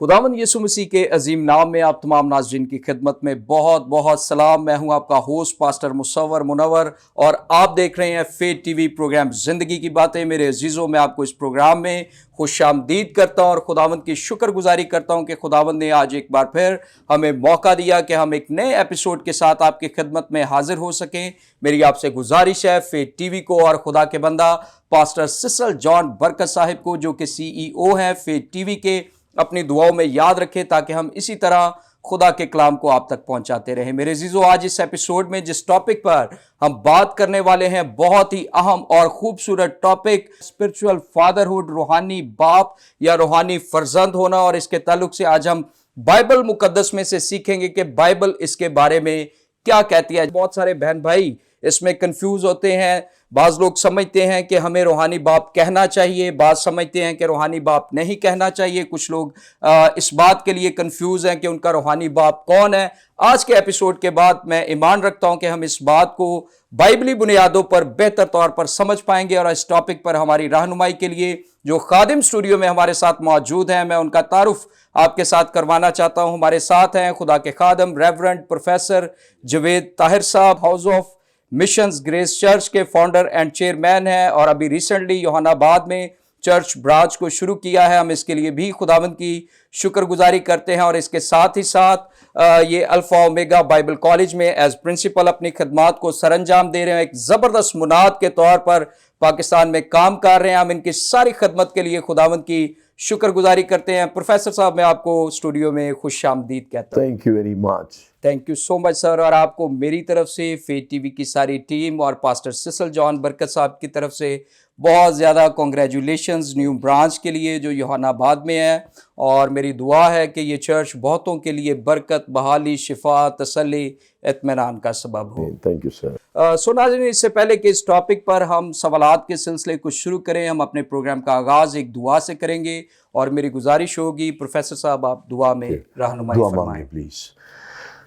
خداوند یسوع مسیح کے عظیم نام میں آپ تمام ناظرین کی خدمت میں بہت بہت سلام۔ میں ہوں آپ کا ہوسٹ پاسٹر مصور منور اور آپ دیکھ رہے ہیں فیتھ ٹی وی پروگرام زندگی کی باتیں۔ میرے عزیزوں، میں آپ کو اس پروگرام میں خوش آمدید کرتا ہوں اور خداوند کی شکر گزاری کرتا ہوں کہ خداوند نے آج ایک بار پھر ہمیں موقع دیا کہ ہم ایک نئے ایپیسوڈ کے ساتھ آپ کی خدمت میں حاضر ہو سکیں۔ میری آپ سے گزارش ہے فیتھ ٹی وی کو اور خدا کے بندہ پاسٹر سیسل جان برکت صاحب کو، جو کہ CEO ہیں فیتھ ٹی وی کے، اپنی دعاؤں میں یاد رکھیں تاکہ ہم اسی طرح خدا کے کلام کو آپ تک پہنچاتے رہیں۔ میرے عزیزو، آج اس ایپیسوڈ میں جس ٹاپک پر ہم بات کرنے والے ہیں، بہت ہی اہم اور خوبصورت ٹاپک، اسپرچول فادرہڈ، روحانی باپ یا روحانی فرزند ہونا، اور اس کے تعلق سے آج ہم بائبل مقدس میں سے سیکھیں گے کہ بائبل اس کے بارے میں کیا کہتی ہے۔ بہت سارے بہن بھائی اس میں کنفیوز ہوتے ہیں۔ بعض لوگ سمجھتے ہیں کہ ہمیں روحانی باپ کہنا چاہیے، بعض سمجھتے ہیں کہ روحانی باپ نہیں کہنا چاہیے۔ کچھ لوگ اس بات کے لیے کنفیوز ہیں کہ ان کا روحانی باپ کون ہے۔ آج کے ایپیسوڈ کے بعد میں ایمان رکھتا ہوں کہ ہم اس بات کو بائبلی بنیادوں پر بہتر طور پر سمجھ پائیں گے، اور اس ٹاپک پر ہماری رہنمائی کے لیے جو خادم اسٹوڈیو میں ہمارے ساتھ موجود ہیں، میں ان کا تعارف آپ کے ساتھ کروانا چاہتا ہوں۔ ہمارے ساتھ ہیں خدا کے خادم ریورنڈ.پروفیسر جاوید طاہر صاحب، House of Missions Grace Church کے فاؤنڈر اینڈ چیئرمین ہیں، اور ابھی ریسنٹلی یوحنا آباد میں چرچ برانچ کو شروع کیا ہے۔ ہم اس کے لیے بھی خداوند کی شکر گزاری کرتے ہیں، اور اس کے ساتھ ہی ساتھ یہ الفا اومیگا بائبل کالج میں ایز پرنسپل اپنی خدمات کو سر انجام دے رہے ہیں، ایک زبردست مناد کے طور پر پاکستان میں کام کر رہے ہیں۔ ہم ان کی ساری خدمت کے لیے خداوند کی شکر گزاری کرتے ہیں۔ پروفیسر صاحب، میں آپ کو اسٹوڈیو میں خوش آمدید کہتا ہوں۔ Thank you very much. Thank you so much sir, اور آپ کو میری طرف سے، فیتھ ٹی وی کی ساری ٹیم اور پاسٹر سیسل جان برکت صاحب کی طرف سے بہت زیادہ کنگریچولیشنز نیو برانچ کے لیے جو یوحنا آباد میں ہے، اور میری دعا ہے کہ یہ چرچ بہتوں کے لیے برکت، بحالی، شفا، تسلی، اطمینان کا سبب ہو۔ Thank you sir. سو ناظرین، اس سے پہلے کہ اس ٹاپک پر ہم سوالات کے سلسلے کو شروع کریں، ہم اپنے پروگرام کا آغاز ایک دعا سے کریں گے، اور میری گزارش ہوگی پروفیسر صاحب آپ دعا میں رہنمائی فرمائیں پلیز۔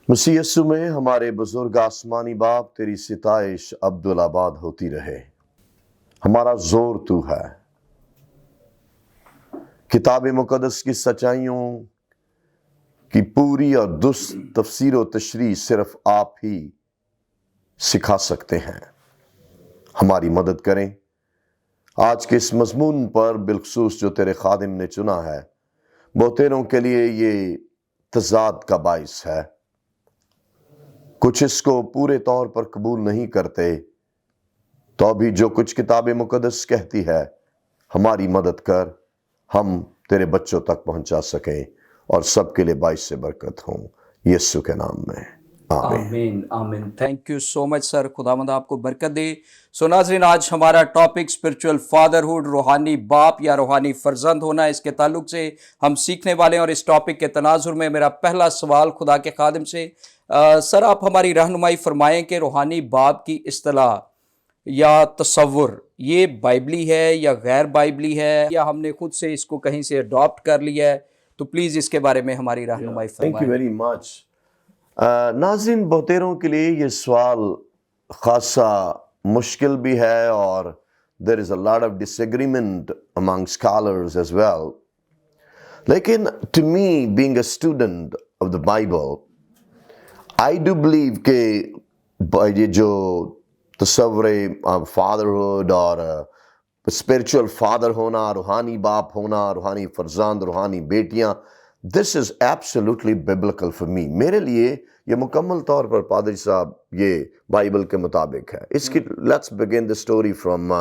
مسیح یسوع میں ہمارے بزرگ آسمانی باپ، تیری ستائش عبدالآباد ہوتی رہے۔ ہمارا زور تو ہے، کتاب مقدس کی سچائیوں کی پوری اور درست تفسیر و تشریح صرف آپ ہی سکھا سکتے ہیں۔ ہماری مدد کریں آج کے اس مضمون پر، بالخصوص جو تیرے خادم نے چنا ہے۔ بہتےروں کے لیے یہ تضاد کا باعث ہے، کچھ اس کو پورے طور پر قبول نہیں کرتے، تو ابھی جو کچھ کتاب مقدس کہتی ہے ہماری مدد کر، ہم تیرے بچوں تک پہنچا سکیں اور سب کے لیے باعث برکت ہوں، یسوع کے نام میں آمین۔ آمین آمین۔ تھینک یو سو مچ سر، خداوند آپ کو برکت دے۔ سو ناظرین، آج ہمارا ٹاپک اسپرچول فادرہڈ، روحانی باپ یا روحانی فرزند ہونا، اس کے تعلق سے ہم سیکھنے والے ہیں، اور اس ٹاپک کے تناظر میں میرا پہلا سوال خدا کے خادم سے، سر آپ ہماری رہنمائی فرمائیں کہ روحانی باپ کی اصطلاح یا تصور یہ بائبلی ہے یا غیر بائبلی ہے، یا ہم نے خود سے اس کو کہیں سے اڈاپٹ کر لیا ہے؟ تو پلیز اس کے بارے میں ہماری رہنمائی فرمائیں۔ تھینک یو ویری مچ۔ ناظرین، بہتےروں کے لیے یہ سوال خاصا مشکل بھی ہے، اور there is a lot of disagreement among scholars as well. لیکن to me, being a student of the Bible, I do believe کہ یہ جو تصور فادرہڈ اور اسپرچول فادر ہونا، روحانی باپ ہونا، روحانی فرزند، روحانی بیٹیاں، this is absolutely biblical for me. میرے لیے یہ مکمل طور پر پادری صاحب یہ بائبل کے مطابق ہے۔ اس کی let's begin the story from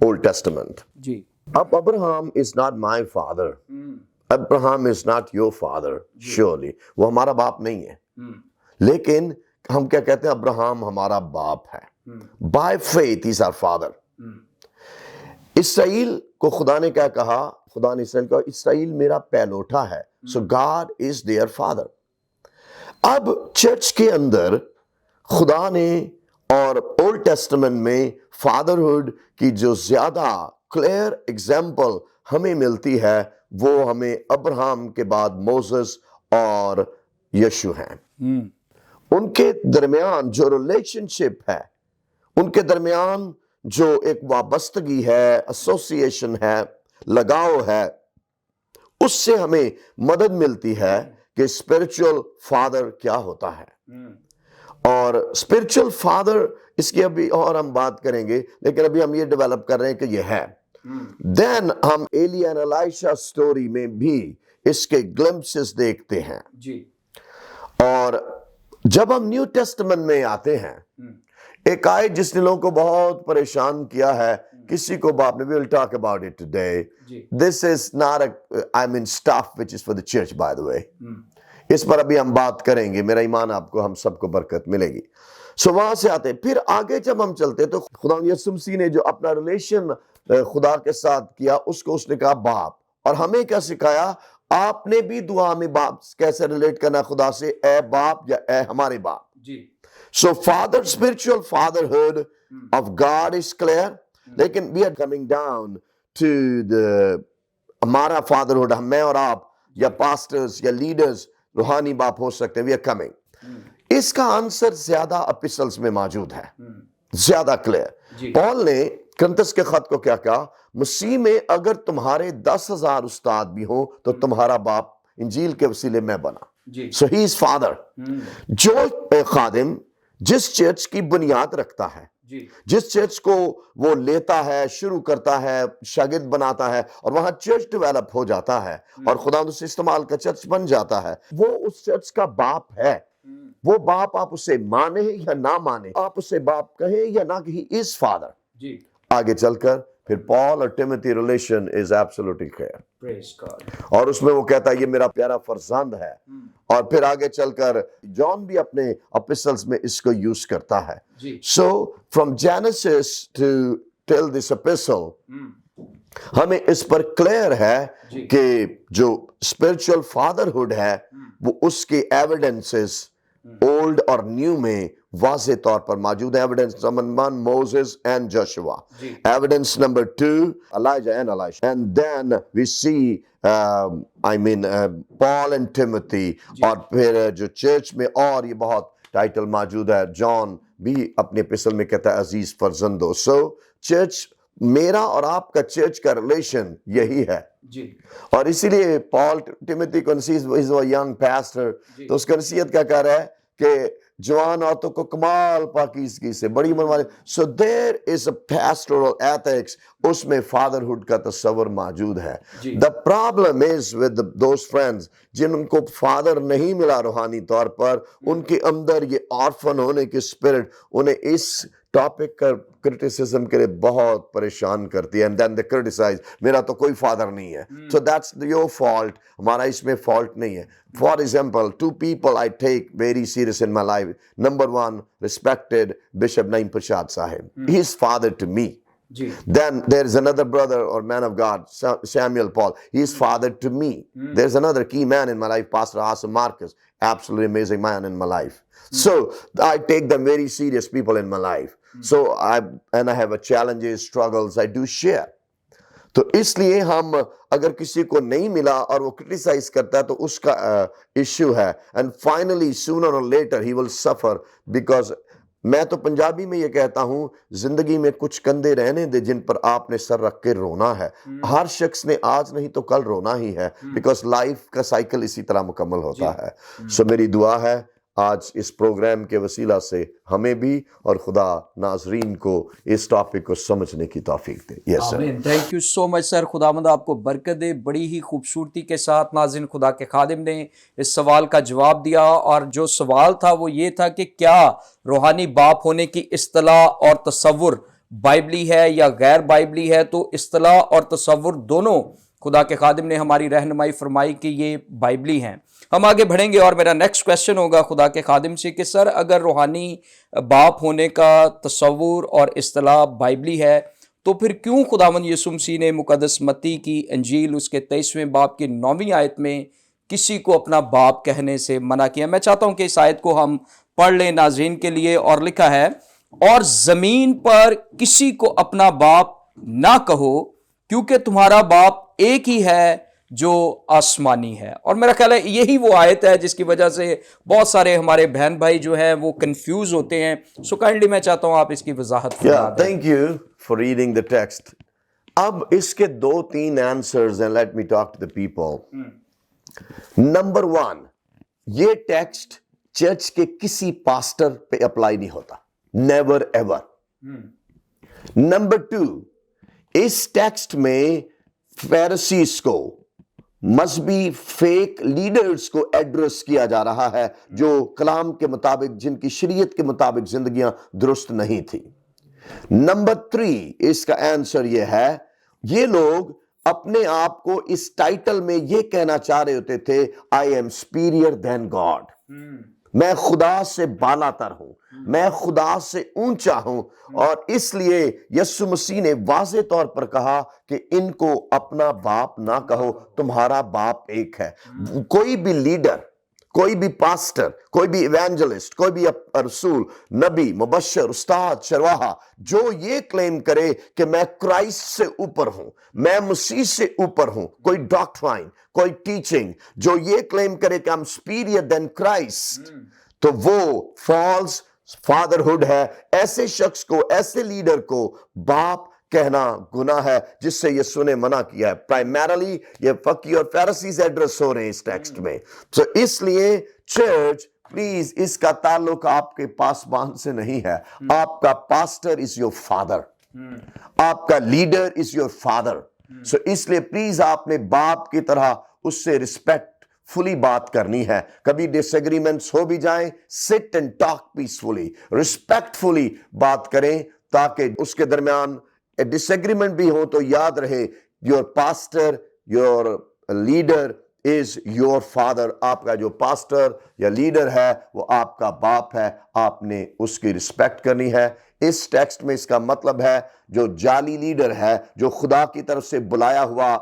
Old Testament. جی۔ اب Abraham is not my father. Abraham is not your father, surely. وہ ہمارا باپ نہیں ہے، لیکن ہم کیا کہتے ہیں؟ ابراہم ہمارا باپ ہے۔ By faith he's our father. اسرائیل کو خدا نے کیا کہا؟ خدا نے اسرائیل کہا اسرائیل میرا پہلوٹا ہے۔ So God is their father. اب چرچ کے اندر خدا نے اور اولڈ ٹیسٹمنٹ میں فادرہڈ کی جو زیادہ کلیئر ایگزامپل ہمیں ملتی ہے، وہ ہمیں ابراہم کے بعد موسیس اور یشوع ہیں۔ ان کے درمیان جو ریلیشن شپ ہے، ان کے درمیان جو ایک وابستگی ہے، ایسوسیشن ہے، لگاؤ ہے، اس سے ہمیں مدد ملتی ہے کہ اسپرچل فادر کیا ہوتا ہے. اور اسپرچل فادر اس کی ابھی اور ہم بات کریں گے، لیکن ابھی ہم یہ ڈیولپ کر رہے ہیں کہ یہ ہے. دین ہم ایلی اینڈ ایلائشا سٹوری میں بھی اس کے گلمپسز دیکھتے ہیں. اور جب ہم نیو ٹیسٹمنٹ میں آتے ہیں، ایک آیت جس نے لوگوں کو بہت پریشان کیا ہے، کسی کو باپ نے، we will talk about it today. This is not stuff which is for the church, by the way. اس پر ابھی ہم بات کریں گے. میرا ایمان آپ کو، ہم سب کو برکت ملے گی. سو وہاں سے آتے ہیں. پھر آگے جب ہم چلتے تو خدا یسوع مسیح نے جو اپنا ریلیشن خدا کے ساتھ کیا، اس کو اس نے کہا باپ. اور ہمیں کیا سکھایا؟ آپ نے بھی دعا میں باپ کیسے ریلیٹ کرنا خدا سے، اے باپ یا اے ہمارے باپ. So father, spiritual fatherhood of God is clear. لیکن we are coming down to ہمارا fatherhood، میں اور آپ یا pastors یا leaders روحانی باپ ہو سکتے ہیں. we are coming. اس کا آنسر زیادہ اپسلس میں موجود ہے، زیادہ کلیئر. پال نے کرنتس کے خط کو کیا کہا؟ مسیح میں اگر تمہارے 10,000 استاد بھی ہوں تو تمہارا باپ انجیل کے وسیلے میں بنا. So he is father. جو خادم جس چرچ کی بنیاد رکھتا ہے، جس چرچ کو وہ لیتا ہے، شروع کرتا ہے، شاگرد بناتا ہے، اور وہاں چرچ ڈیولپ ہو جاتا ہے اور خدا اس استعمال کا چرچ بن جاتا ہے، وہ اس چرچ کا باپ ہے. وہ باپ آپ اسے مانیں یا نہ مانیں، آپ اسے باپ کہیں یا نہ کہیں، he is father. آگے چل کر پھر پال اور ٹیموتھی ریلیشن is absolutely clear. اور اس میں وہ کہتا ہے یہ میرا پیارا فرزند ہے. اور پھر آگے چل کر جان بھی اپنے اپسلس میں اس کو یوز کرتا ہے. So from Genesis to till this epistle ہمیں اس پر کلیئر ہے کہ جو اسپرچل فادرہڈ ہے وہ اس کے ایویڈنسز اولڈ اور نیو میں واضح طور پر موجود ہے. Evidence number 1 Moses and Joshua. Evidence number 2 Elijah and Elisha. And then we see Paul and Timothy. اور پھر جو چرچ میں اور یہ بہت ٹائٹل موجود ہے. جان بھی اپنے اپسل میں کہتا ہے عزیز فرزندو. سو چرچ، میرا اور آپ کا چرچ کا ریلیشن یہی ہے. اور اسی لیے پال ٹیموتھی کو ینگ پاسٹر تو اس کا نصیحت کیا کر رہا ہے کہ جوان عورتوں کو کمال پاکیزگی سے بڑی عمر والے. سو دیر از اے پیسٹورل ایتھکس، اس میں فادرہڈ کا تصور موجود ہے. The problem is with those friends جن کو فادر نہیں ملا روحانی طور پر، ان کے اندر یہ آرفن ہونے کی اسپرٹ انہیں اس ٹاپک کا کرٹیسزم کے لیے بہت پریشان کرتی ہے. اینڈ دین دے کرٹیسائز، میرا تو کوئی فادر نہیں ہے. سو دیٹس یور فالٹ، ہمارا اس میں فالٹ نہیں ہے. For example 2 people I take very serious in my life. Number 1, respected Bishop Naim Prashad Sahib. He is father to me. Then there is another brother or man of God, Samuel Paul. He is father to me. There's another key man in my life, Pastor Asa Marcus. Absolutely amazing man in my life. So I take them very serious people in my life. So I have a challenges, struggles, I do share. تو اس لیے ہم اگر کسی کو نہیں ملا اور وہ کرٹیسائز کرتا ہے تو اس کا ایشو ہے. اینڈ فائنلی سونر اور لیٹر ہی ول سفر. بیکاز میں تو پنجابی میں یہ کہتا ہوں، زندگی میں کچھ کندھے رہنے دے جن پر آپ نے سر رکھ کے رونا ہے. ہر شخص نے آج نہیں تو کل رونا ہی ہے، بیکاز لائف کا سائیکل اسی طرح مکمل ہوتا ہے. سو میری دعا ہے آج اس پروگرام کے وسیلہ سے ہمیں بھی اور خدا ناظرین کو اس ٹاپک کو سمجھنے کی توفیق دے. یس سر، تھینک یو سو مچ سر. خداوند آپ کو برکت دے. بڑی ہی خوبصورتی کے ساتھ ناظرین خدا کے خادم نے اس سوال کا جواب دیا. اور جو سوال تھا وہ یہ تھا کہ کیا روحانی باپ ہونے کی اصطلاح اور تصور بائبلی ہے یا غیر بائبلی ہے؟ تو اصطلاح اور تصور دونوں خدا کے خادم نے ہماری رہنمائی فرمائی کہ یہ بائبلی ہیں. ہم آگے بڑھیں گے اور میرا نیکسٹ کویسچن ہوگا خدا کے خادم سے کہ سر اگر روحانی باپ ہونے کا تصور اور اصطلاح بائبلی ہے تو پھر کیوں خداوند یسوع مسیح نے مقدس متی کی انجیل اس کے 23ویں باب کی 9ویں آیت میں کسی کو اپنا باپ کہنے سے منع کیا؟ میں چاہتا ہوں کہ اس آیت کو ہم پڑھ لیں ناظرین کے لیے. اور لکھا ہے، اور زمین پر کسی کو اپنا باپ نہ کہو کیونکہ تمہارا باپ ایک ہی ہے جو آسمانی ہے. اور میرا خیال ہے یہی وہ آیت ہے جس کی وجہ سے بہت سارے ہمارے بہن بھائی جو ہیں وہ کنفیوز ہوتے ہیں. سو کائنڈلی میں چاہتا ہوں آپ اس کی وضاحت فرما دیں. Thank you for reading the text. اب اس کے 2-3 آنسرز ہیں. Let me talk to the people. Number 1, یہ ٹیکسٹ چرچ کے کسی پاسٹر پہ اپلائی نہیں ہوتا, نیور ایور. نمبر 2, اس ٹیکسٹ میں فیریسیز کو, مذہبی فیک لیڈرز کو ایڈریس کیا جا رہا ہے جو کلام کے مطابق, جن کی شریعت کے مطابق زندگیاں درست نہیں تھی. نمبر 3, اس کا آنسر یہ ہے, یہ لوگ اپنے آپ کو اس ٹائٹل میں یہ کہنا چاہ رہے ہوتے تھے, I am superior than God, میں خدا سے بالا تر ہوں, میں خدا سے اونچا ہوں. اور اس لیے یسوع مسیح نے واضح طور پر کہا کہ ان کو اپنا باپ نہ کہو, تمہارا باپ ایک ہے. کوئی بھی لیڈر, کوئی بھی پاسٹر, کوئی بھی ایوانجلسٹ, کوئی بھی رسول, نبی, مبشر, استاد, چرواہا جو یہ کلیم کرے کہ میں کرائسٹ سے اوپر ہوں, میں مسیح سے اوپر ہوں, کوئی ڈاکٹرائن, کوئی ٹیچنگ جو یہ کلیم کرے کہ I'm superior than Christ, تو وہ فالس فادرہڈ ہے. ایسے شخص کو, ایسے لیڈر کو باپ کہنا گناہ ہے, جس سے یسوع نے منع کیا ہے. پرائمیرلی یہ فقی اور فیریسیز ایڈریس ہو رہے ہیں اس ٹیکسٹ میں. تو اس لیے چرچ پلیز, اس کا تعلق آپ کے پاسبان سے نہیں ہے. آپ کا پاسٹر از یور فادر, آپ کا لیڈر از یور فادر. سو اس لیے پلیز آپ نے باپ کی طرح اس سے رسپیکٹ فلی بات کرنی ہے. کبھی ڈس ایگریمنٹس ہو بھی جائیں, سٹ اینڈ ٹاک پیسفلی, رسپیکٹ فلی بات کریں, تاکہ اس کے درمیان ڈس ایگریمنٹ بھی ہو تو یاد رہے your pastor, your leader is your father. آپ کا جو پاسٹر یا لیڈر ہے وہ آپ کا باپ ہے, آپ نے اس کی رسپیکٹ کرنی ہے. اس ٹیکسٹ میں اس کا مطلب ہے جو جعلی لیڈر ہے, جو خدا کی طرف سے بلایا ہوا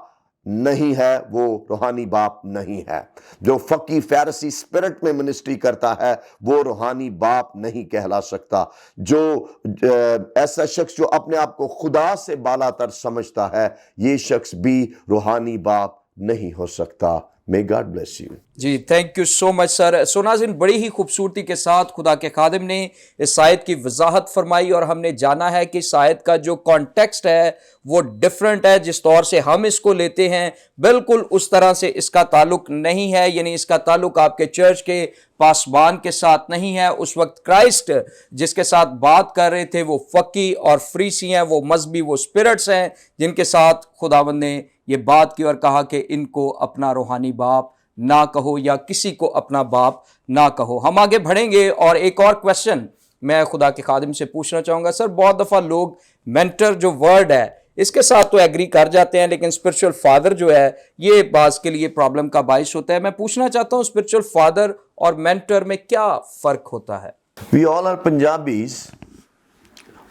نہیں ہے, وہ روحانی باپ نہیں ہے. جو فقی فیرسی اسپرٹ میں منسٹری کرتا ہے وہ روحانی باپ نہیں کہلا سکتا. جو ایسا شخص جو اپنے آپ کو خدا سے بالا تر سمجھتا ہے, یہ شخص بھی روحانی باپ نہیں ہو سکتا. May God bless you. جی thank you so much sir. So ناظرین, بڑی ہی خوبصورتی کے ساتھ خدا کے خادم نے اس آیت کی وضاحت فرمائی, اور ہم نے جانا ہے کہ اس آیت کا جو کانٹیکسٹ ہے وہ ڈیفرنٹ ہے. جس طور سے ہم اس کو لیتے ہیں بالکل اس طرح سے اس کا تعلق نہیں ہے. یعنی اس کا تعلق آپ کے چرچ کے پاسبان کے ساتھ نہیں ہے. اس وقت کرائسٹ جس کے ساتھ بات کر رہے تھے وہ فقی اور فریسی ہیں, وہ مذہبی, وہ اسپرٹس ہیں جن کے ساتھ خداوند نے یہ بات کی اور کہا کہ ان کو اپنا روحانی باپ نہ کہو, یا کسی کو اپنا باپ نہ کہو. ہم آگے بڑھیں گے, اور ایک اور کویسچن میں خدا کے خادم سے پوچھنا چاہوں گا. سر, بہت دفعہ لوگ مینٹر جو ورڈ ہے اس کے ساتھ تو ایگری کر جاتے ہیں, لیکن اسپرچل فادر جو ہے یہ بعض کے لیے پرابلم کا باعث ہوتا ہے. میں پوچھنا چاہتا ہوں اسپرچل فادر اور مینٹر میں کیا فرق ہوتا ہے؟ We all are Punjabis,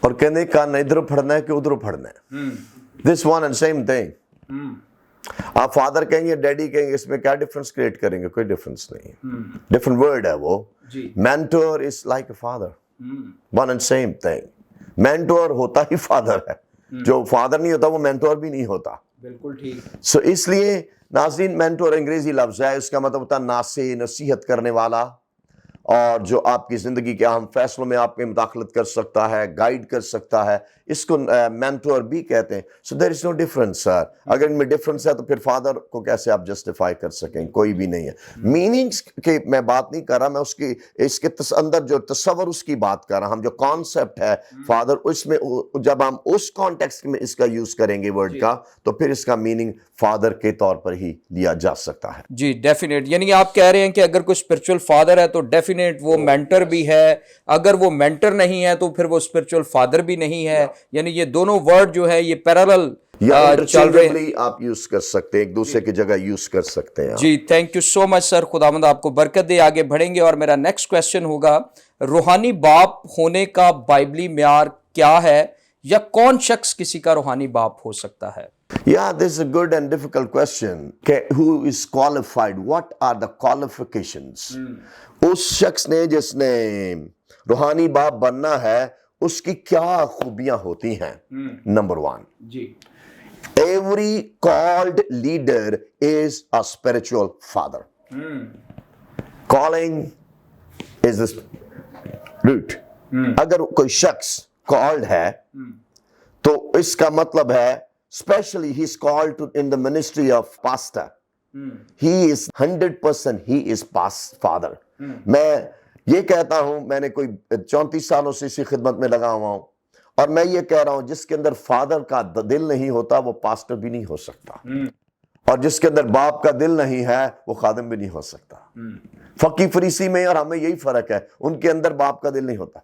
اور کہنے کا نہ ادھر پڑھنا ہے کہ ادھر پڑھنا ہے. This one and same thing. آپ فادر کہیں گے, ڈیڈی کہیں گے, اس میں کیا ڈفرنس کریٹ کریں گے؟ کوئی ڈفرنس نہیں ہے. ڈفرنٹ ورڈ ہے وہ. Mentor is like a father, one and same thing. Mentor ہوتا ہی فادر ہے, جو فادر نہیں ہوتا وہ مینٹور بھی نہیں ہوتا. بالکل ٹھیک. سو اس لیے ناظرین, مینٹور انگریزی لفظ ہے, اس کا مطلب ہوتا ہے ناصح, نصیحت کرنے والا, اور جو آپ کی زندگی کے اہم فیصلوں میں آپ میں مداخلت کر سکتا ہے, گائیڈ کر سکتا ہے. اس کو مینٹور بھی کہتے ہیں. سو دیر از نو ڈفرنس سر. اگر ان میں ڈفرنس ہے تو پھر فادر کو کیسے آپ جسٹیفائی کر سکیں؟ کوئی بھی نہیں ہے. میننگس کی میں بات نہیں کر رہا, میں اس کے اندر جو تصور اس کی بات کر رہا. ہم جو کانسیپٹ ہے فادر, اس میں جب ہم اس کانٹیکسٹ میں اس کا یوز کریں گے ورڈ کا, تو پھر اس کا میننگ فادر کے طور پر ہی لیا جا سکتا ہے. جی ڈیفینیٹ. یعنی آپ کہہ رہے ہیں کہ اگر کوئی اسپرچل فادر ہے تو ڈیفینیٹ وہ مینٹر بھی ہے, اگر وہ مینٹر نہیں ہے تو پھر وہ اسپرچل فادر بھی نہیں ہے. یعنی یہ دونوں ورڈ جو ہے یہ پیرالل چل رہے ہیں, آپ یوز کر سکتے ہیں, ایک دوسرے کی جگہ یوز کر سکتے ہیں. جی تھینک یو سو مچ سر, خداوند آپ کو برکت دے. آگے بڑھیں گے, اور میرا نیکسٹ کویسچن ہوگا, روحانی باپ ہونے کا بائبلی معیار کیا ہے, یا کون شخص کسی کا روحانی باپ ہو سکتا ہے؟ Yeah, this is a good and difficult question. Who is qualified? What are the qualifications? اس شخص نے جس نے روحانی باپ بننا ہے, اس کی کیا خوبیاں ہوتی ہیں؟ Number 1, G, every called leader is a spiritual father. Calling is the root. اگر کوئی شخص called ہے تو اس کا مطلب ہے especially he's called to in the ministry of pastor. He is 100% he is father. میں یہ کہتا ہوں, میں نے کوئی 34 سالوں سے اسی خدمت میں لگا ہوا ہوں, اور میں یہ کہہ رہا ہوں جس کے اندر فادر کا دل نہیں ہوتا وہ پاسٹر بھی نہیں ہو سکتا, اور جس کے اندر باپ کا دل نہیں ہے وہ خادم بھی نہیں ہو سکتا. فقی فریسی میں اور ہمیں یہی فرق ہے, ان کے اندر باپ کا دل نہیں ہوتا,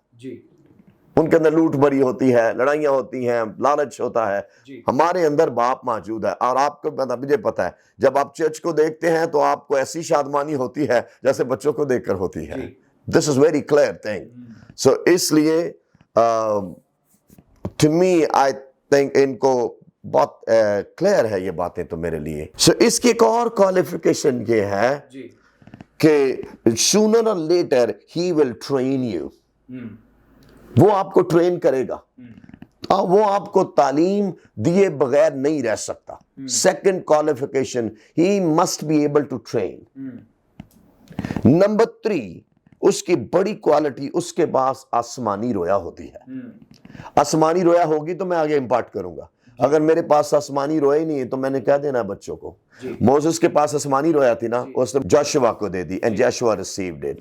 ان کے اندر لوٹ بری ہوتی ہے, لڑائیاں ہوتی ہیں, لالچ ہوتا ہے. ہمارے اندر باپ موجود ہے, اور آپ کو مجھے پتا ہے جب آپ چرچ کو دیکھتے ہیں تو آپ کو ایسی شادمانی ہوتی ہے جیسے بچوں کو دیکھ کر ہوتی ہے. دس از ویری کلیئر تھنگ. سو اس لیے ٹو می آئی تھنک ان کو بہت کلیئر ہے یہ باتیں تو میرے لیے. سو اس کی ایک اور کوالیفیکیشن یہ ہے کہ sooner or later he will train you. وہ آپ کو ٹرین کرے گا, وہ آپ کو تعلیم دیے بغیر نہیں رہ سکتا. Second qualification, he must be able to train. Number 3, اس کی بڑی کوالٹی, اس کے پاس آسمانی رویا ہوتی ہے. آسمانی رویا ہوگی تو میں آگے امپارٹ کروں گا. اگر میرے پاس آسمانی رویا ہی نہیں ہے تو میں نے کہہ دینا بچوں کو. موسیس کے پاس آسمانی رویا تھی نا, اس نے جوشوا کو دے دی, and Joshua received it.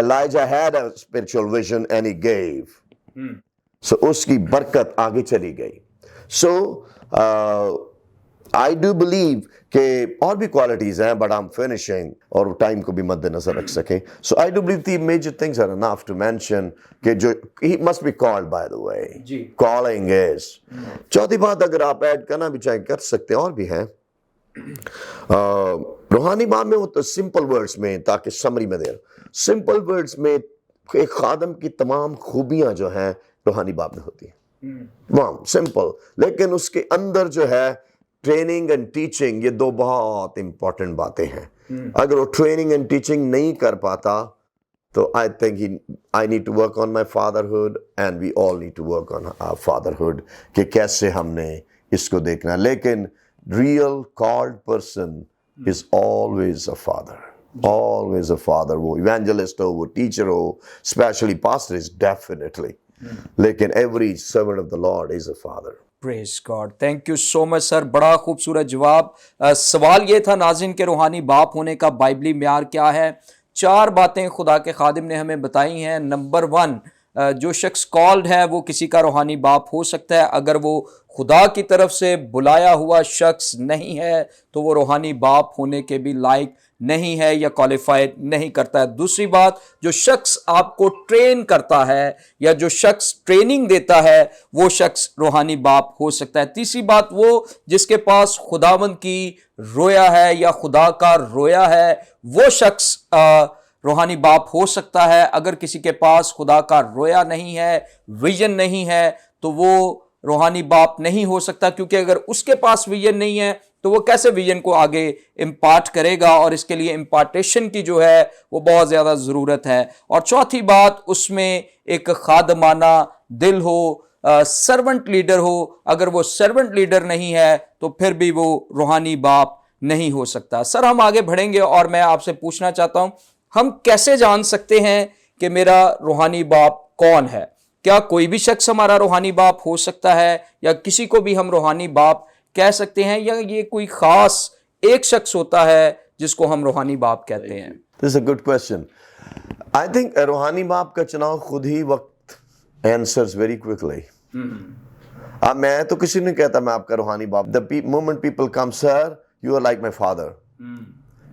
Elijah had a spiritual vision and he gave. So اس کی برکت آگے چلی گئی. So I do believe کہ اور بھی کوالٹیز ہیں, but I'm finishing اور ٹائم کو بھی مد نظر رکھ سکیں. So I do believe the major things are enough to mention کہ جو he must be called by the way. Calling is. چوتھی بات اگر آپ ایڈ کرنا بھی چاہیں کر سکتے ہیں, اور بھی ہیں. روحانی باپ میں وہ تو سمپل ورڈز میں, تاکہ سمری میں دے رہا, سمپل ورڈز میں ایک خادم کی تمام خوبیاں جو ہیں روحانی باپ میں ہوتی ہیں, تمام سمپل. لیکن اس کے اندر جو ہے ٹریننگ اینڈ ٹیچنگ, یہ دو بہت امپورٹنٹ باتیں ہیں. اگر وہ ٹریننگ اینڈ ٹیچنگ نہیں کر پاتا تو I think I need to work on my fatherhood and we all need to work on our fatherhood کہ کیسے ہم نے اس کو دیکھنا. لیکن real called person is always a father. Always a father. وہ evangelist ہو, وہ teacher who, especially pastor is definitely. لیکن every servant of the Lord is a father. Praise God. Thank you so much sir. بڑا خوبصورت جواب. سوال یہ تھا ناظرین کہ روحانی باپ ہونے کا بائبلی معیار کیا ہے. 4 باتیں خدا کے خادم نے ہمیں بتائی ہیں. نمبر 1, جو شخص کالڈ ہے وہ کسی کا روحانی باپ ہو سکتا ہے. اگر وہ خدا کی طرف سے بلایا ہوا شخص نہیں ہے تو وہ روحانی باپ ہونے کے بھی لائق نہیں ہے یا کوالیفائڈ نہیں کرتا ہے. دوسری بات, جو شخص آپ کو ٹرین کرتا ہے یا جو شخص ٹریننگ دیتا ہے وہ شخص روحانی باپ ہو سکتا ہے. تیسری بات, وہ جس کے پاس خداوند کی رویا ہے یا خدا کا رویا ہے وہ شخص روحانی باپ ہو سکتا ہے. اگر کسی کے پاس خدا کا رویا نہیں ہے, ویژن نہیں ہے, تو وہ روحانی باپ نہیں ہو سکتا, کیونکہ اگر اس کے پاس ویژن نہیں ہے تو وہ کیسے ویژن کو آگے امپارٹ کرے گا, اور اس کے لیے امپارٹیشن کی جو ہے وہ بہت زیادہ ضرورت ہے. اور چوتھی بات, اس میں ایک خادمانہ دل ہو, سرونٹ لیڈر ہو. اگر وہ سرونٹ لیڈر نہیں ہے تو پھر بھی وہ روحانی باپ نہیں ہو سکتا. سر ہم آگے بڑھیں گے اور میں آپ سے پوچھنا چاہتا ہوں, ہم کیسے جان سکتے ہیں کہ میرا روحانی باپ کون ہے؟ کیا کوئی بھی شخص ہمارا روحانی باپ ہو سکتا ہے, یا کسی کو بھی ہم روحانی باپ کہہ سکتے ہیں, یا یہ کوئی خاص ایک شخص ہوتا ہے جس کو ہم روحانی باپ کہتے ہیں؟ This is a good question. I think روحانی باپ کا چناؤ خود ہی وقت answers very quickly. اب میں تو کسی نے کہتا میں آپ کا روحانی باپ. The moment people come, sir, you are like my father.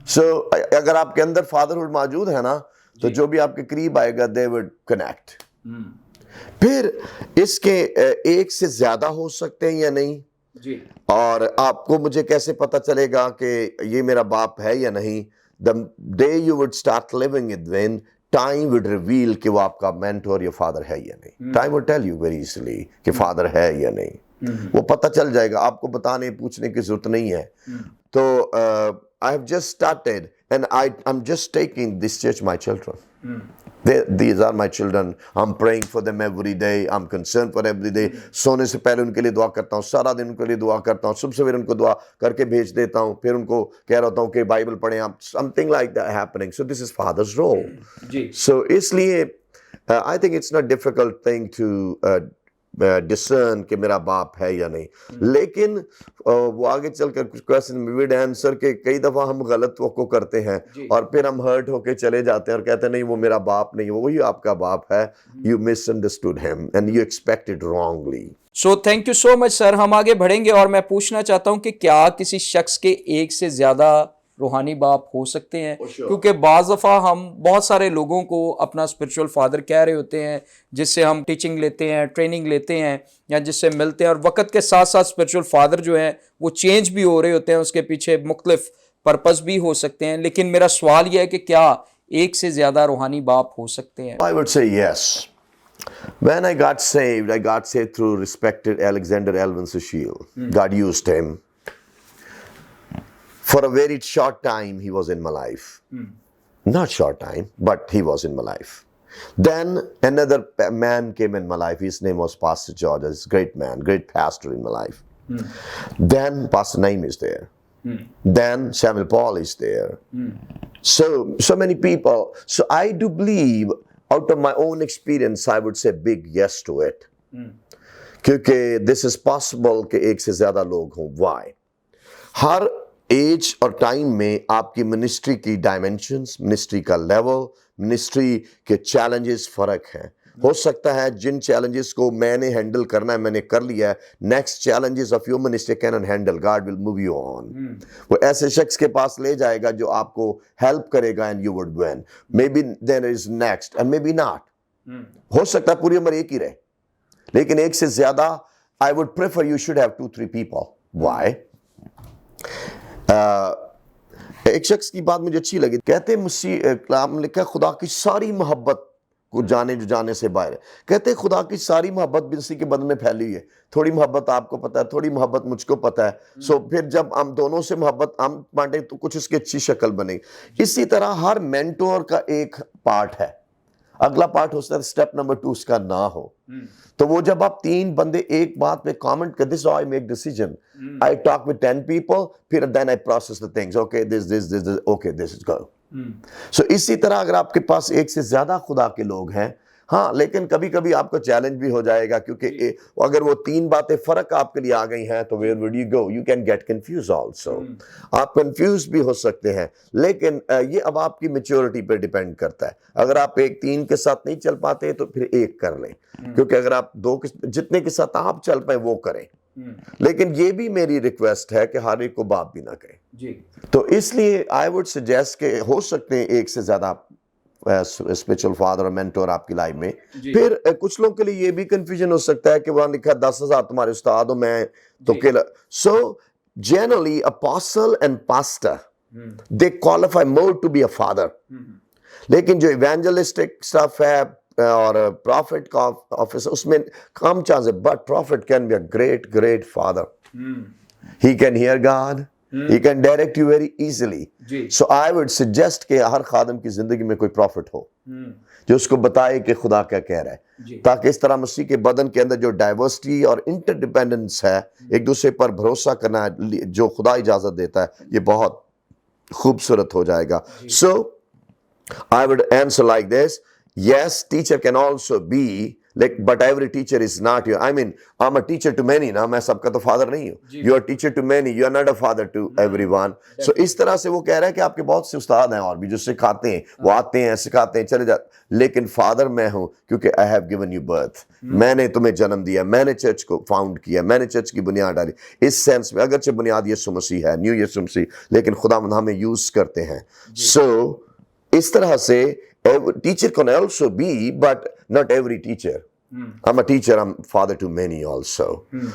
So اگر آپ کے اندر fatherhood موجود ہے نا تو جو بھی آپ کے قریب آئے گا they would connect. پھر اس کے ایک سے زیادہ ہو سکتے ہیں یا نہیں, اور آپ کو مجھے کیسے پتا چلے گا کہ یہ میرا باپ ہے یا نہیں؟ The day you would start living it, when time would reveal کہ وہ آپ کا mentor یا father ہے یا نہیں. Time would tell you very easily کہ father ہے یا نہیں. وہ پتہ چل جائے گا, آپ کو بتانے پوچھنے کی ضرورت نہیں ہے. تو I have just started and I'm just taking this church my children. These are my children. I'm praying for them every day. I'm concerned for every day. سونے سے پہلے ان کے لیے دعا کرتا ہوں, سارا دن ان کے لیے دعا کرتا ہوں, صبح سویرے ان کو دعا کر کے بھیج دیتا ہوں, پھر ان کو کہہ رہا ہوں کہ بائبل پڑھیں آپ. Something like that happening. So this is father's role. So اس لیے I think it's not a difficult thing to ڈسرن کہ میرا باپ ہے یا نہیں. لیکن وہ آگے چل کر کچھ کویسچن وڈ آنسر کہ کئی دفعہ ہم غلط توقع کرتے ہیں اور پھر ہم ہرٹ ہو کے چلے جاتے ہیں اور کہتے ہیں نہیں وہ میرا باپ نہیں, وہی آپ کا باپ ہے. You misunderstood him and you expected wrongly. So thank you so much sir. ہم آگے بڑھیں گے اور میں پوچھنا چاہتا ہوں کہ کیا کسی شخص کے ایک سے زیادہ روحانی باپ ہو سکتے ہیں؟ کیونکہ بعض دفعہ ہم بہت سارے لوگوں کو اپنا اسپرچول فادر کہہ رہے ہوتے ہیں, جس سے ہم ٹیچنگ لیتے ہیں, ٹریننگ لیتے ہیں یا جس سے ملتے ہیں, اور وقت کے ساتھ ساتھ اسپرچول فادر جو ہیں وہ چینج بھی ہو رہے ہوتے ہیں, اس کے پیچھے مختلف پرپز بھی ہو سکتے ہیں. لیکن میرا سوال یہ ہے کہ کیا ایک سے زیادہ روحانی باپ ہو سکتے ہیں؟ I would say yes. When I got saved through respected Alexander Alvin Cecil. God used him. For a very short time, he was in my life. Not short time, but he was in my life. Then another man came in my life. His name was Pastor George. He's a great man, great pastor in my life. Then Pastor Naim is there. Then Samuel Paul is there. So many people. So I do believe, out of my own experience, I would say big yes to it. Kyunki this is possible کہ ایک سے زیادہ لوگ ہوں. Why? Hare age اور time میں آپ کی منسٹری کی ڈائمینشنز, منسٹری کا لیول, منسٹری کے چیلنجز فرق ہیں. ہو سکتا ہے جن چیلنجز کو میں نے ہینڈل کرنا ہے میں نے کر لیا ہے, next challenges of your ministry can not handle. God will move you on. وہ ایسے شخص کے پاس لے جائے گا جو آپ کو ہیلپ کرے گا and you would win. Maybe there is next and maybe not. ہو سکتا ہے پوری عمر ایک ہی رہے, لیکن ایک سے زیادہ. I would prefer you should have 2-3 people. Why? ایک شخص کی بات مجھے اچھی لگی. کہتے کلام لکھا خدا کی ساری محبت کو جانے سے باہر ہے. کہتے خدا کی ساری محبت بنسی کے بدن میں پھیلی ہوئی ہے. تھوڑی محبت آپ کو پتہ ہے, تھوڑی محبت مجھ کو پتہ ہے. سو پھر جب ہم دونوں سے محبت ہم بانٹیں تو کچھ اس کی اچھی شکل بنے گی. اسی طرح ہر مینٹور کا ایک پارٹ ہے. اگلا پارٹ ہو سکتا ہے اسٹیپ نمبر 2 اس کا نہ ہو. تو وہ جب آپ 3 بندے ایک بات پہ کامنٹ کرتے, so I make decision. I talk with 10 people, پھر then I process the things. Okay, this, okay, this is go. So اسی طرح اگر آپ کے پاس ایک سے زیادہ خدا کے لوگ ہیں, ہاں, لیکن کبھی کبھی آپ کو چیلنج بھی ہو جائے گا, کیونکہ اگر وہ 3 باتیں فرق آپ کے لیے آ گئی ہیں تو where would you go? You can get confused also. آپ کنفیوز بھی ہو سکتے ہیں, لیکن یہ اب آپ کی میچورٹی پہ ڈیپینڈ کرتا ہے. اگر آپ 3 کے ساتھ نہیں چل پاتے تو پھر 1 کر لیں, کیونکہ اگر آپ 2 جتنے کے ساتھ آپ چل پائیں وہ کریں. لیکن یہ بھی میری ریکویسٹ ہے کہ ہر ایک کو باپ بھی نہ کہیں. تو اس لیے آئی وڈ سجیسٹ کہ ہو سکتے ہیں ایک سے زیادہ اسپرچول فادر اور مینٹور آپ کی لائف میں. پھر کچھ لوگوں کے لیے یہ بھی کنفیوژن ہو سکتا ہے کہ وہاں لکھا 10,000 تمہارے استاد ہو, میں تو so generally apostle and pastor they qualify more to be a father. لیکن جو ایونجلسٹک اسٹف ہے اور پروفٹ کا آفس, اس میں کم چانس ہے, but prophet can be a great father. He can hear God. He can direct you very easily. So I would suggest کہ ہر خادم کی زندگی میں کوئی پروفٹ ہو جو اس کو بتائے کہ خدا کیا کہہ رہا ہے, تاکہ اس طرح مسیح کے بدن کے اندر جو ڈائیورسٹی اور انٹر ڈیپینڈنس ہے, ایک دوسرے پر بھروسہ کرنا ہے, جو خدا اجازت دیتا ہے, یہ بہت خوبصورت ہو جائے گا. So I would answer like this. Yes, teacher can also be like, but every teacher is not you. I mean, I'm a teacher to many نا, میں سب کا تو فادر نہیں ہوں. You are teacher to many, you are not a father to everyone. So اس طرح سے وہ کہہ رہا ہے کہ آپ کے بہت سے استاد ہیں اور بھی جو سکھاتے ہیں, وہ آتے ہیں سکھاتے ہیں چلے جاتے, لیکن فادر میں ہوں کیونکہ I have given you birth. میں نے تمہیں جنم دیا, میں نے چرچ کو فاؤنڈ کیا, میں نے چرچ کی بنیاد ڈالی. اس سینس میں اگرچہ بنیاد یسوع مسیح ہے, نیو یسوع مسیح, لیکن خدا ہمیں یوز کرتے ہیں. So اس طرح سے teacher can also be, but not every teacher. I'm a teacher, I'm father to many also.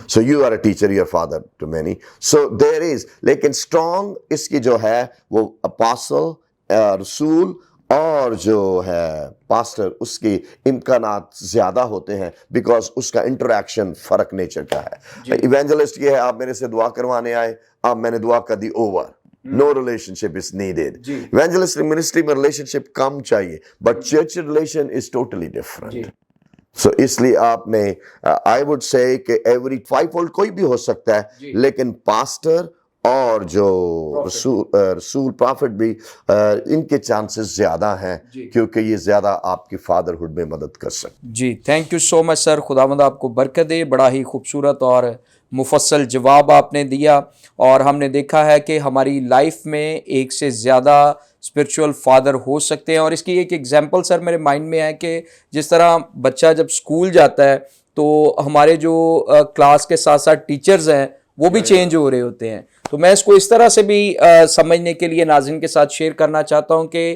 So you are a teacher, you are father to many. So there is, لیکن strong اس کی جو ہے وہ apostle, رسول اور جو ہے pastor, اس کے امکانات زیادہ ہوتے ہیں بیکاز اس کا انٹریکشن فرق نیچر کا ہے. ایونجلسٹ یہ ہے, آپ میرے سے دعا کروانے آئے, اب میں نے دعا کر دی, over. No relationship is needed. Evangelistic ministry میں relationship کم چاہیے, but church relation is totally different. So اس لیے آپ نے I would say کہ every 5-fold کوئی بھی ہو سکتا ہے, لیکن pastor اور جو رسول پرافٹ بھی ان کے چانسز زیادہ ہیں کیونکہ یہ زیادہ آپ کی فادرہڈ میں مدد کر سکتے. جی تھینک یو سو مچ سر, خداوند آپ کو برکت دے. بڑا ہی خوبصورت اور مفصل جواب آپ نے دیا, اور ہم نے دیکھا ہے کہ ہماری لائف میں ایک سے زیادہ اسپرچول فادر ہو سکتے ہیں. اور اس کی ایک ایگزامپل سر میرے مائنڈ میں ہے کہ جس طرح بچہ جب اسکول جاتا ہے تو ہمارے جو کلاس کے ساتھ ساتھ ٹیچرز ہیں وہ بھی چینج ہو رہے ہوتے ہیں. تو میں اس کو اس طرح سے بھی سمجھنے کے لیے ناظرین کے ساتھ شیئر کرنا چاہتا ہوں کہ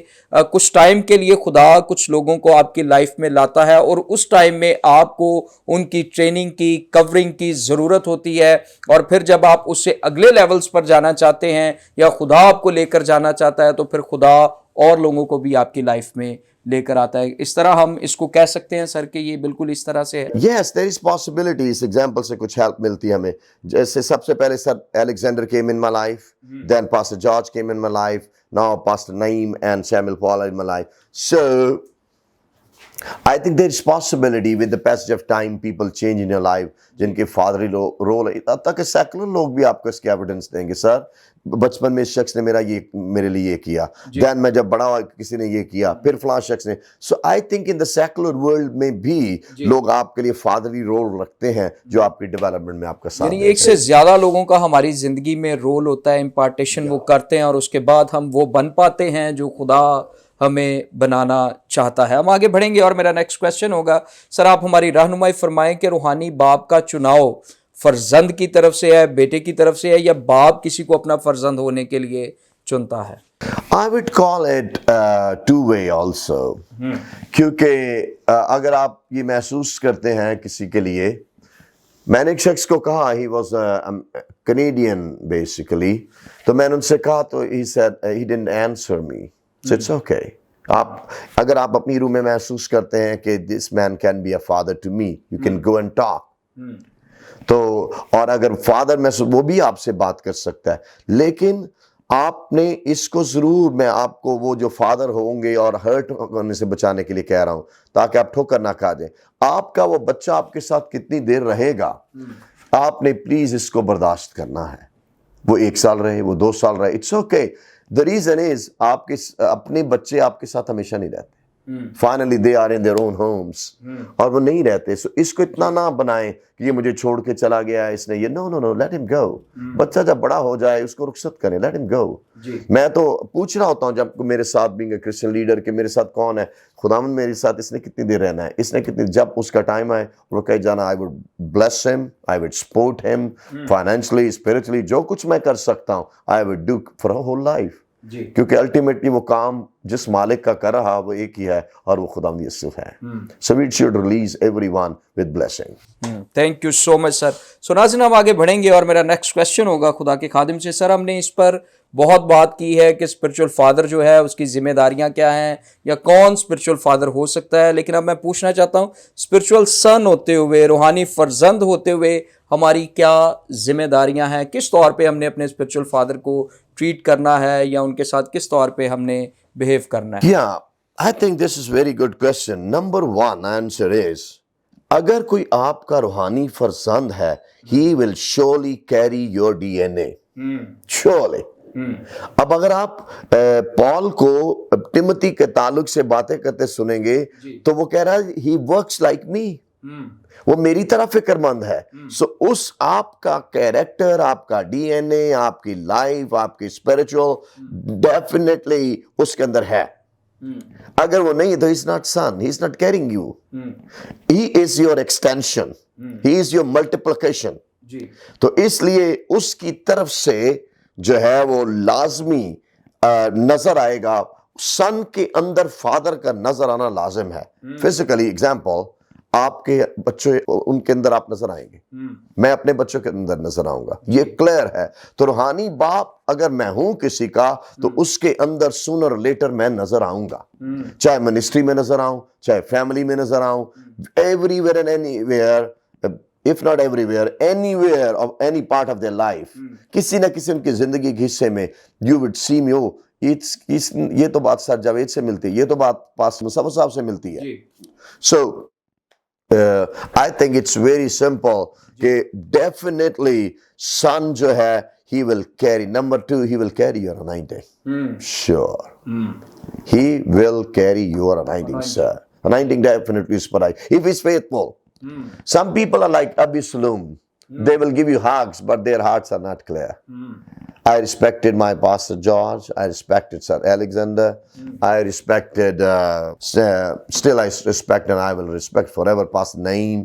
کچھ ٹائم کے لیے خدا کچھ لوگوں کو آپ کی لائف میں لاتا ہے, اور اس ٹائم میں آپ کو ان کی ٹریننگ کی, کورنگ کی ضرورت ہوتی ہے. اور پھر جب آپ اس سے اگلے لیولز پر جانا چاہتے ہیں یا خدا آپ کو لے کر جانا چاہتا ہے تو پھر خدا اور لوگوں کو بھی آپ کی لائف میں لے کر آتا ہے. اس طرح ہم اس کو کہہ سکتے ہیں سر کہ یہ بالکل اس طرح سے ہے. Yes, there is possibility. اس ایگزامپل سے کچھ ہیلپ ملتی ہے ہمیں. جیسے سب سے پہلے سر Alexander came in my life, then Pastor George came in my life, now Pastor Naeem and Samuel Paul are in my life. So I think there is possibility with the passage of time people change in your life جن کے فادری role ہے. تک کہ secular لوگ بھی آپ کو اس کی ایویڈنس دیں گے, سر بچپن میں اس شخص نے میرے لیے یہ کیا, دین میں جب بڑا ہوا کسی نے یہ کیا, پھر فلاں شخص نے. So I think in the secular world میں بھی لوگ آپ کے لیے فادری رول رکھتے ہیں جو آپ کی ڈیولپمنٹ میں آپ کا ساتھ. یعنی ایک سے زیادہ لوگوں کا ہماری زندگی میں رول ہوتا ہے, امپارٹیشن وہ کرتے ہیں, اور اس کے بعد ہم وہ بن پاتے ہیں جو خدا ہمیں بنانا چاہتا ہے. ہم آگے بڑھیں گے اور میرا نیکسٹ کویسچن ہوگا سر, آپ ہماری رہنمائی فرمائیں کہ روحانی باپ کا چناؤ فرزند کی طرف سے ہے, بیٹے کی طرف سے ہے, یا باپ کسی کو اپنا فرزند ہونے کے لیے چنتا ہے؟ I would call it two-way also. کیونکہ اگر آپ یہ محسوس کرتے ہیں کسی کے لیے, میں نے ایک شخص کو کہا, he was Canadian basically, تو میں نے ان سے کہا تو he said he didn't answer me. So it's okay. اگر آپ اپنی روح میں محسوس کرتے ہیں کہ this man can be a father to me, you can go and talk. تو اور اگر فادر میں وہ بھی آپ سے بات کر سکتا ہے, لیکن آپ نے اس کو ضرور, میں آپ کو وہ جو فادر ہوں گے اور ہرٹ ہونے سے بچانے کے لیے کہہ رہا ہوں تاکہ آپ ٹھوکر نہ کھا دیں, آپ کا وہ بچہ آپ کے ساتھ کتنی دیر رہے گا, آپ نے پلیز اس کو برداشت کرنا ہے. وہ 1 سال رہے, وہ 2 سال رہے, it's okay. The reason is آپ کے اپنے بچے آپ کے ساتھ ہمیشہ نہیں رہتے. Finally they are in their own homes. اور وہ نہیں رہتے. So اس کو اتنا نہ بنائیں کہ یہ مجھے چھوڑ کے چلا گیا, اس نے یہ, no, let him go. بچہ جب بڑا ہو جائے اس کو رخصت کریں, let him go. میں تو پوچھ رہا ہوتا ہوں جب میرے ساتھ being a Christian leader کہ میرے ساتھ کون ہے, خداوند میرے ساتھ اس نے کتنی دیر رہنا ہے, اس نے کتنی, جب اس کا ٹائم آئے وہ کہے جانا, I would bless him, I would support him financially, spiritually, جو کچھ میں کر سکتا ہوں I would do for a whole life. کیونکہ الٹیمیٹلی وہ کام جس مالک کا کر رہا وہ ایک ہی ہے اور وہ خداوند یسوع ہے. So we should release everyone with blessing. Thank you so much sir. So ناظرین ہم آگے بڑھیں گے اور میرا نیکسٹ کویسچن ہوگا خدا کے خادم سے. سر ہم نے اس پر بہت بات کی ہے کہ اسپرچول فادر جو ہے اس کی ذمہ داریاں کیا ہیں یا کون اسپرچول فادر ہو سکتا ہے, لیکن اب میں پوچھنا چاہتا ہوں اسپرچول سن ہوتے ہوئے, روحانی فرزند ہوتے ہوئے ہماری کیا ذمہ داریاں ہیں, کس طور پہ ہم نے اپنے اسپرچول فادر کو ٹریٹ کرنا ہے یا ان کے ساتھ کس طور پہ ہم نے بہیو کرنا ہے؟ Yeah, I think this is very good question. Number one answer is, اگر کوئی آپ کا روحانی فرزند ہے, he will surely carry your DNA. Surely. اب اگر آپ پال کو ٹیموتھی کے تعلق سے باتیں کرتے سنیں گے تو وہ کہہ رہا ہے he works like me. وہ میری طرح فکر مند ہے. سو اس آپ کا کیریکٹر, آپ کا ڈی این اے, آپ کی لائف, آپ کی اسپرچول ڈیفینیٹلی اس کے اندر ہے. اگر وہ نہیں تو he's not son, he's not carrying you. He is your extension, he is your multiplication. تو اس لیے اس کی طرف سے جو ہے وہ لازمی نظر آئے گا. سن کے اندر فادر کا نظر آنا لازم ہے. فزیکلی ایگزامپل, آپ کے بچے ان کے اندر آپ نظر آئیں گے, میں اپنے بچوں کے اندر نظر آؤں گا, یہ کلیئر ہے. تو روحانی باپ اگر میں ہوں کسی کا تو اس کے اندر سونر لیٹر میں نظر آؤں گا, چاہے منسٹری میں نظر آؤں, چاہے فیملی میں نظر آؤں, every where and any where, if not everywhere, anywhere of any part of their life, کسی نہ کسی ان کی زندگی کے حصے میں you would see me, oh, یہ تو بات سر جاوید سے ملتی ہے, یہ تو بات پاسٹر مصور صاحب سے ملتی ہے. So I think it's very simple کہ definitely son جو ہے he will carry. Number 2, he will carry your anointing. Sure. He will carry your anointing, sir. Anointing definitely is for life. If he's faithful. Some people are like Absalom. They will give you hugs, but their hearts are not clear. I respected my Pastor George. I respected Sir Alexander. I respected, still I respect and I will respect forever Pastor Naeem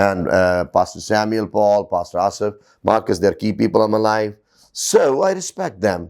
and Pastor Samuel Paul, Pastor Asif, Marcus. They're key people in my life. So I respect them.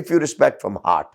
If you respect from heart.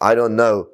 I don't know,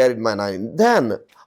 carried my name. Then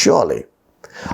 Surely.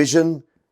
vision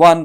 1,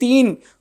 3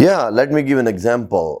Yeah, let me give an example.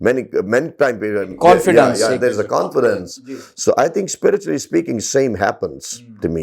Many time confidence. Yeah, there's a confidence. So I think spiritually speaking, same happens to me.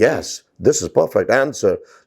Yes, this is perfect answer.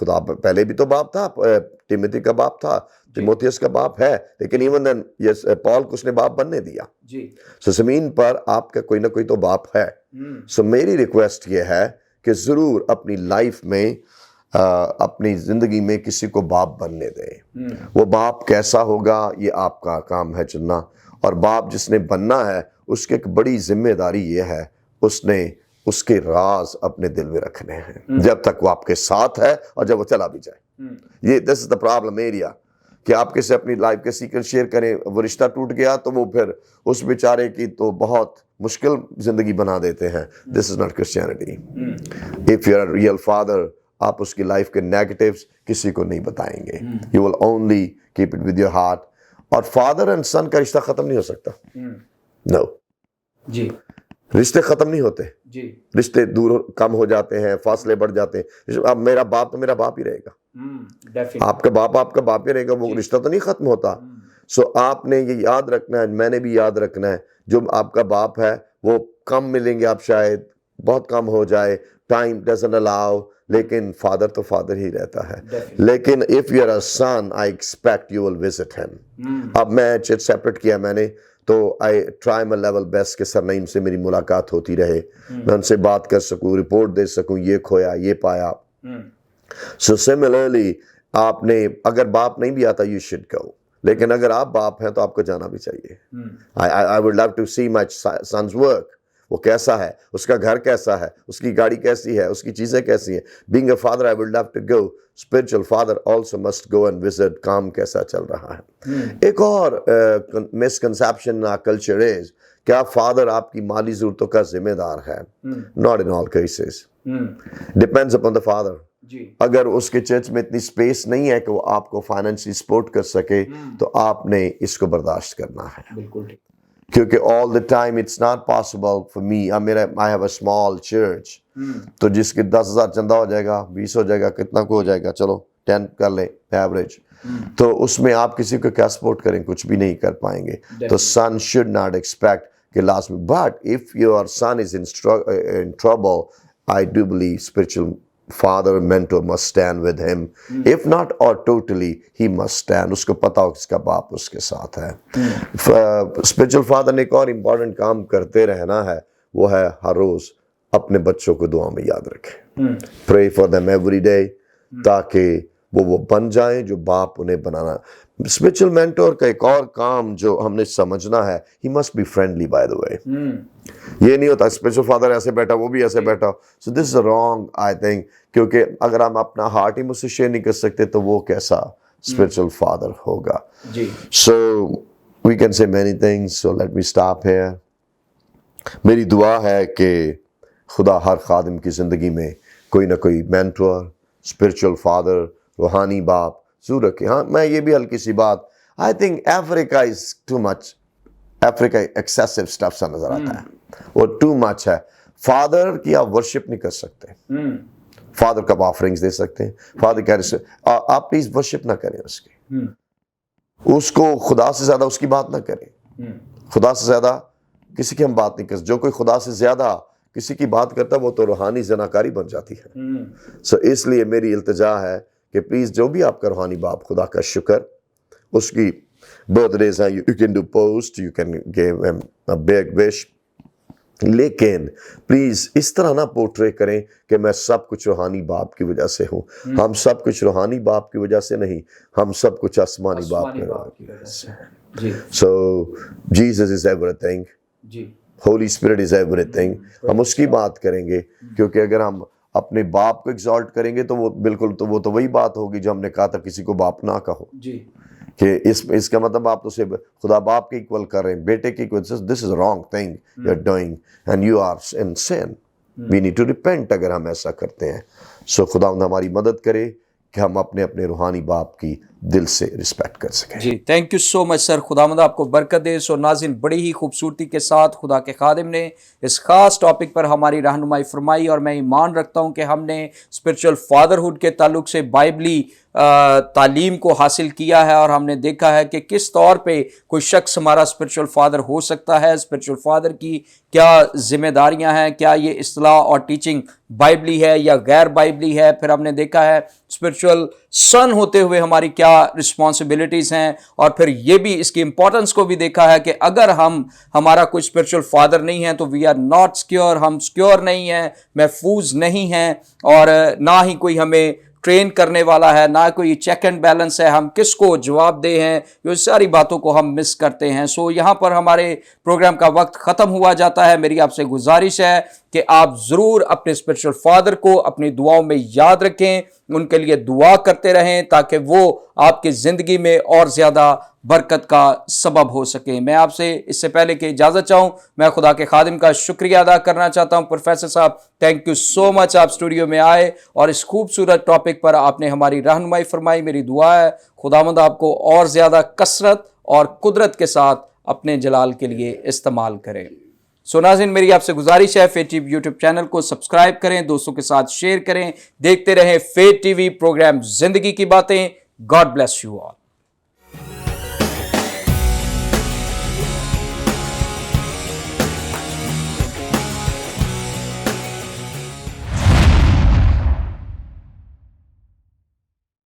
خدا پہلے بھی تو باپ تھا, ٹیموتھی کا باپ تھا, تیموتھیوس کا باپ ہے, لیکن ایون دین یس پال کو اس نے باپ بننے دیا. سو زمین پر آپ کا کوئی نہ کوئی تو باپ ہے. سو میری ریکویسٹ یہ ہے کہ ضرور اپنی لائف میں اپنی زندگی میں کسی کو باپ بننے دیں. وہ باپ کیسا ہوگا یہ آپ کا کام ہے چننا, اور باپ جس نے بننا ہے اس کی ایک بڑی ذمہ داری یہ ہے, اس نے اس کے راز اپنے دل میں رکھنے ہیں جب تک وہ آپ کے ساتھ ہے اور جب وہ چلا بھی جائے. یہ دس از دا پرابلم ایریا کہ آپ کسی اپنی لائف کے سیکرٹ شیئر کریں, وہ رشتہ ٹوٹ گیا تو وہ پھر اس بیچارے کی تو بہت مشکل زندگی بنا دیتے ہیں. This is not Christianity. If you are real father, آپ اس کی لائف کے نیگیٹیوز کسی کو نہیں بتائیں گے. You will only keep it with your heart. اور فادر اینڈ سن کا رشتہ ختم نہیں ہو سکتا. نو جی, رشتے ختم نہیں ہوتے. جی, رشتے دور کم ہو جاتے ہیں, فاصلے بڑھ جاتے ہیں. اب میرا باپ تو میرا باپ ہی رہے گا, آپ کا باپ ہی رہے گا, وہ رشتہ تو نہیں ختم ہوتا. سو آپ نے یہ یاد رکھنا ہے, میں نے بھی یاد رکھنا ہے, جو آپ کا باپ ہے وہ کم ملیں گے, آپ شاید بہت کم ہو جائے, ٹائم ڈزنٹ الاؤ, لیکن فادر تو فادر ہی رہتا ہے. لیکن if you are a son, I expect you will visit him. اب میں سیپریٹ کیا میں نے, تو I try my level best کہ سرنیم سے میری ملاقات ہوتی رہے, میں ان سے بات کر سکوں, رپورٹ دے سکوں, یہ کھویا یہ پایا. So similarly, آپ نے اگر باپ نہیں بھی آتا you should go, لیکن اگر آپ باپ ہیں تو آپ کو جانا بھی چاہیے. I would love to see my son's work. وہ کیسا ہے, اس کا گھر کیسا ہے, اس کی گاڑی کیسی ہے, اس کی چیزیں کیسی ہیں. Being a father, I would love to go. Spiritual father also must go and visit. کام کیسا چل رہا ہے. ایک اور misconception in our culture is کیا فادر آپ کی مالی ضرورتوں کا ذمہ دار ہے. Not in all cases. Depends upon the father. اگر اس کے چرچ میں اتنی سپیس نہیں ہے کہ وہ آپ کو فائنینشلی سپورٹ کر سکے, تو آپ نے اس کو برداشت کرنا ہے. بالکل, کیونکہ all the time it's not possible for me. I have a small church. تو جس کے 10,000 چندہ ہو جائے گا, 20 ہو جائے گا, کتنا کو ہو جائے گا, چلو 10 کر لیں ایوریج, تو اس میں آپ کسی کو کیا سپورٹ کریں, کچھ بھی نہیں کر پائیں گے. تو son should not expect کہ لاسٹ میں, but if your son is in trouble, I do believe spiritual father mentor must stand with him. If not or totally, he must stand. اس کو پتا ہو کس کا باپ اس کے ساتھ ہے. spiritual father نے ایک اور امپورٹنٹ کام کرتے رہنا ہے, وہ ہے ہر روز اپنے بچوں کو دعا میں یاد رکھیں. pray for them every day, تاکہ وہ بن جائیں جو باپ انہیں بنانا. spiritual mentor کا ایک اور کام جو ہم نے سمجھنا ہے, he must be friendly by the way. یہ نہیں ہوتا spiritual father ایسے بیٹھا, وہ بھی ایسے بیٹھا. so this is wrong I think, کیونکہ اگر ہم اپنا ہارٹ ہی مجھ سے شیئر نہیں کر سکتے تو وہ کیسا spiritual father ہوگا. so we can say many things, so let me stop here. میری دعا ہے کہ خدا ہر خادم کی زندگی میں کوئی نہ کوئی مینٹور, spiritual father, روحانی باپ ضرور رکھے. ہاں میں یہ بھی ہلکی سی بات, I think Africa is too much. Africa excessive stuff سا نظر آتا ہے, وہ too much ہے. فادر کی آپ ورشپ نہیں کر سکتے, فادر کا آپ آفرنگز دے سکتے ہیں, فادر کیا آپ پلیز ورشپ نہ کریں اس کی, اس کو خدا سے زیادہ اس کی بات نہ کریں. خدا سے زیادہ کسی کی ہم بات نہیں کرتے. جو کوئی خدا سے زیادہ کسی کی بات کرتا ہے وہ تو روحانی زناکاری بن جاتی ہے. سو اس لیے میری التجا ہے کہ پلیز جو بھی آپ کا روحانی باپ, خدا کا شکر, اس کی برتھ ڈیز ہیں, you can do post, you can give him a big wish, لیکن پلیز اس طرح نہ پورٹرے کریں کہ میں سب کچھ روحانی باپ کی وجہ سے ہوں. ہم سب کچھ روحانی باپ کی وجہ سے نہیں, ہم سب کچھ آسمانی باپ کی وجہ سے. So Jesus is everything, holy spirit is everything. ہم اس کی بات کریں گے, کیونکہ اگر ہم اپنے باپ کو ایگزالٹ کریں گے تو وہ بالکل وہ تو وہی بات ہوگی جو ہم نے کہا تھا کسی کو باپ نہ کہو. کہ اس کا مطلب آپ اسے خدا باپ کے ایکول کر رہے ہیں, بیٹے کے equal. This is wrong thing you are doing and you are in sin. We need to repent اگر ہم ایسا کرتے ہیں. سو خدا ہماری مدد کرے کہ ہم اپنے روحانی باپ کی دل سے رسپیکٹ کر سکیں. جی تھینک یو سو مچ سر, خداوند آپ کو برکت دے. سو ناظرین, بڑی ہی خوبصورتی کے ساتھ خدا کے خادم نے اس خاص ٹاپک پر ہماری رہنمائی فرمائی, اور میں ایمان رکھتا ہوں کہ ہم نے اسپرچل فادرہڈ کے تعلق سے بائبلی تعلیم کو حاصل کیا ہے اور ہم نے دیکھا ہے کہ کس طور پہ کوئی شخص ہمارا اسپرچول فادر ہو سکتا ہے، اسپرچول فادر کی کیا ذمہ داریاں ہیں، کیا یہ اصلاح اور ٹیچنگ بائبلی ہے یا غیر بائبلی ہے. پھر ہم نے دیکھا ہے اسپرچول سن ہوتے ہوئے ہماری کیا رسپانسبلٹیز ہیں، اور پھر یہ بھی اس کی امپورٹنس کو بھی دیکھا ہے کہ اگر ہمارا کوئی اسپرچول فادر نہیں ہے تو وی آر ناٹ سیکیور، ہم سیکیور نہیں ہیں، محفوظ نہیں ہیں، اور نہ ہی کوئی ہمیں ٹرین کرنے والا ہے، نہ کوئی چیک اینڈ بیلنس ہے، ہم کس کو جواب دے ہیں، یہ ساری باتوں کو ہم مس کرتے ہیں. سو یہاں پر ہمارے پروگرام کا وقت ختم ہوا جاتا ہے. میری آپ سے گزارش ہے کہ آپ ضرور اپنے اسپرچول فادر کو اپنی دعاؤں میں یاد رکھیں، ان کے لیے دعا کرتے رہیں تاکہ وہ آپ کی زندگی میں اور زیادہ برکت کا سبب ہو سکیں. میں آپ سے اس سے پہلے کہ اجازت چاہوں، میں خدا کے خادم کا شکریہ ادا کرنا چاہتا ہوں. پروفیسر صاحب، تھینک یو سو مچ، آپ اسٹوڈیو میں آئے اور اس خوبصورت ٹاپک پر آپ نے ہماری رہنمائی فرمائی. میری دعا ہے خداوند آپ کو اور زیادہ کثرت اور قدرت کے ساتھ اپنے جلال کے لیے استعمال کرے. سو ناظرین، میری آپ سے گزارش ہے فیت ٹی وی یوٹیوب چینل کو سبسکرائب کریں، دوستوں کے ساتھ شیئر کریں، دیکھتے رہیں فیت ٹی وی پروگرام زندگی کی باتیں. God bless you all.